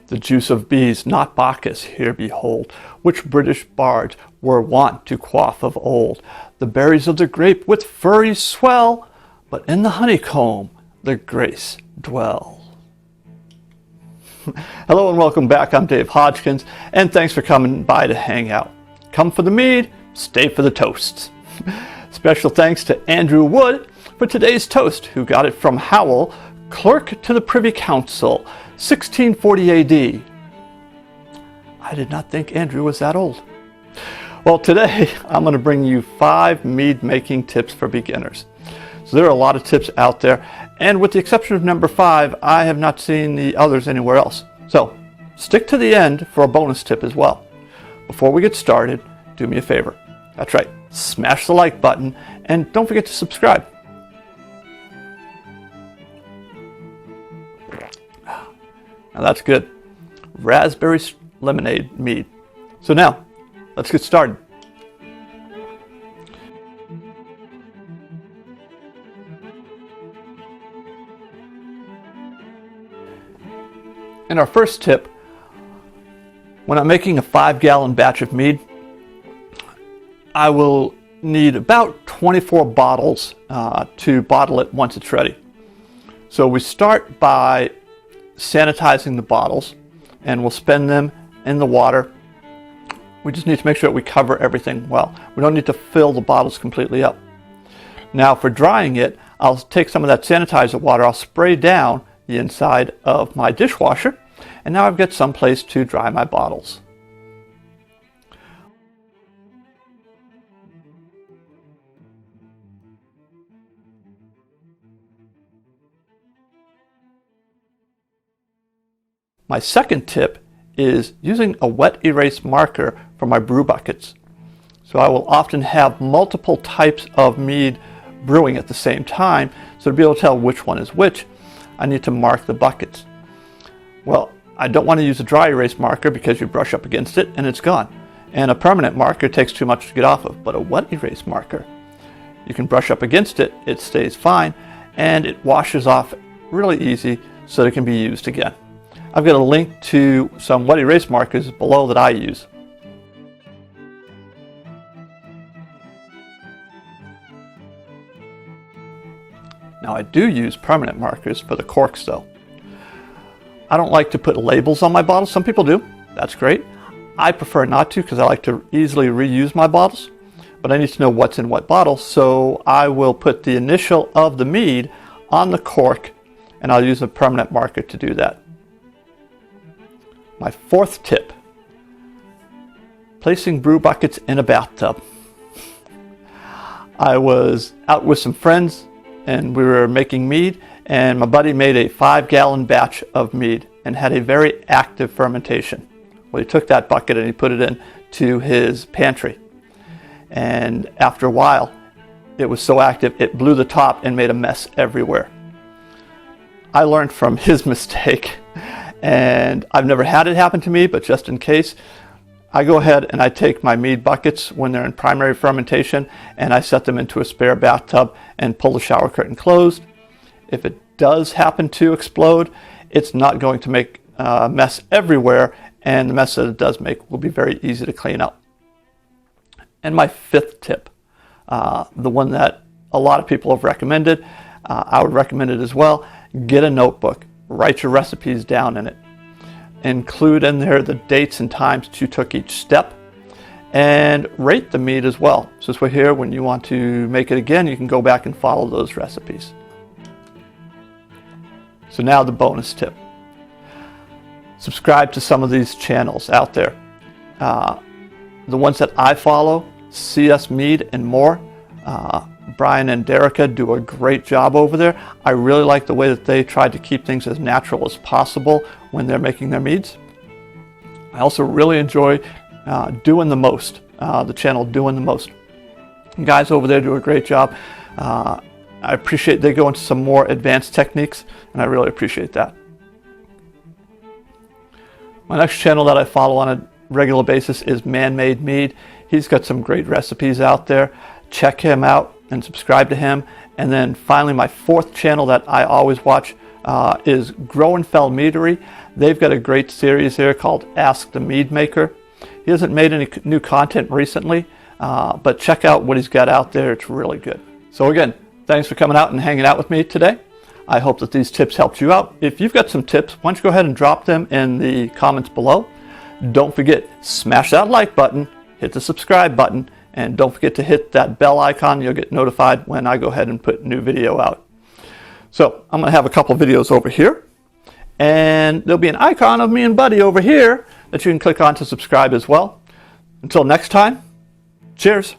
The juice of bees, not Bacchus, here behold, which British bards were wont to quaff of old. The berries of the grape with furry swell, but in the honeycomb the grace dwell. Hello and welcome back. I'm Dave Hodgkins, and thanks for coming by to hang out. Come for the mead, stay for the toasts. Special thanks to Andrew Wood for today's toast, who got it from Howell, clerk to the Privy Council, 1640 AD. I did not think Andrew was that old. Well, today I'm going to bring you 5 mead making tips for beginners. So there are a lot of tips out there, and with the exception of number 5, I have not seen the others anywhere else. So stick to the end for a bonus tip as well. Before we get started, do me a favor. That's right, smash the like button and don't forget to subscribe. Now that's good. Raspberry lemonade mead. So now, let's get started. And our first tip, when I'm making a 5-gallon batch of mead, I will need about 24 bottles to bottle it once it's ready. So we start by sanitizing the bottles, and we'll spin them in the water. We just need to make sure that we cover everything well. We don't need to fill the bottles completely up. Now for drying it, I'll take some of that sanitizer water, I'll spray down the inside of my dishwasher, and now I've got some place to dry my bottles. My second tip is using a wet erase marker for my brew buckets. So I will often have multiple types of mead brewing at the same time, so to be able to tell which one is which, I need to mark the buckets. Well, I don't want to use a dry erase marker because you brush up against it and it's gone. And a permanent marker takes too much to get off of, but a wet erase marker, you can brush up against it, it stays fine, and it washes off really easy so that it can be used again. I've got a link to some wet erase markers below that I use. Now I do use permanent markers for the corks though. I don't like to put labels on my bottles. Some people do. That's great. I prefer not to because I like to easily reuse my bottles, but I need to know what's in what bottle, so I will put the initial of the mead on the cork, and I'll use a permanent marker to do that. My fourth tip, placing brew buckets in a bathtub. I was out with some friends and we were making mead, and my buddy made a 5-gallon batch of mead and had a very active fermentation. Well, he took that bucket and he put it into his pantry, and after a while it was so active it blew the top and made a mess everywhere. I learned from his mistake, and I've never had it happen to me, but just in case, I go ahead and I take my mead buckets when they're in primary fermentation and I set them into a spare bathtub and pull the shower curtain closed. If it does happen to explode, it's not going to make a mess everywhere, and the mess that it does make will be very easy to clean up. And my fifth tip, the one that a lot of people have recommended, I would recommend it as well. Get a notebook, write your recipes down in it. Include in there the dates and times that you took each step, and rate the mead as well. So this way here, when you want to make it again, you can go back and follow those recipes. So now the bonus tip. Subscribe to some of these channels out there. The ones that I follow, CS Mead and more. Brian and Derica do a great job over there. I really like the way that they try to keep things as natural as possible when they're making their meads. I also really enjoy Doing the Most, the channel Doing the Most. The guys over there do a great job. I appreciate they go into some more advanced techniques, and I really appreciate that. My next channel that I follow on a regular basis is Man-Made Mead. He's got some great recipes out there. Check him out and subscribe to him. And then finally, my fourth channel that I always watch, is Groenfell Meadery. They've got a great series here called Ask the Mead Maker. He hasn't made any new content recently, but check out what he's got out there. It's really good. So again, thanks for coming out and hanging out with me today. I hope that these tips helped you out. If you've got some tips, why don't you go ahead and drop them in the comments below. Don't forget, smash that like button, hit the subscribe button, and don't forget to hit that bell icon. You'll get notified when I go ahead and put a new video out. So I'm going to have a couple videos over here, and there'll be an icon of me and Buddy over here that you can click on to subscribe as well. Until next time, cheers.